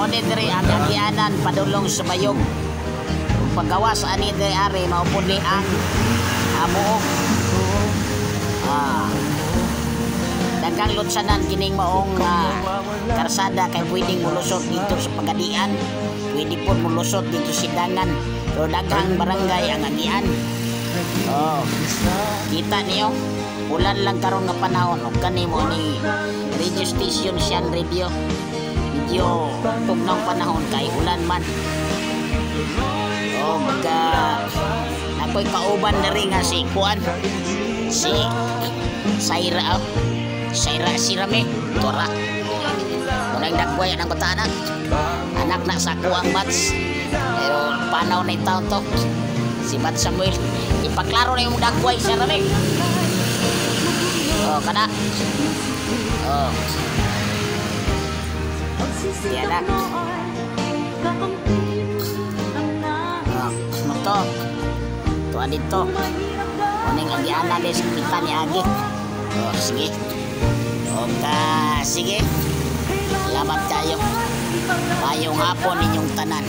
ni diri ang agianan padulong sa bayog. Kung paggawas ani diri ari maupod ni ang amuok. Daghang lutsanan kining maong karsada kay pwedeng mulusot dito sa Pagadian, pwede po mulusot dito sa Sidangan, pero daghang barangay ang agian. Kita niyo ulan lang karon nga panahon ug kanimo ni radio station Sian Radio medyo tugnang panahon kay ulan man. Nakoy kauban na rin nga si Kuan, si Saira Sirame Torak. Munang nagbuhay ng batanak, anak na sa kuang Mats, pero panaw na taon to si Mats Samuel. Ipaklaro na yung dagbuhay Sirame. Kana yan na to tuwa dito kuning agiana des kita ni Agi. Sige sige, salamat tayo mayong hapon ninyong tanan.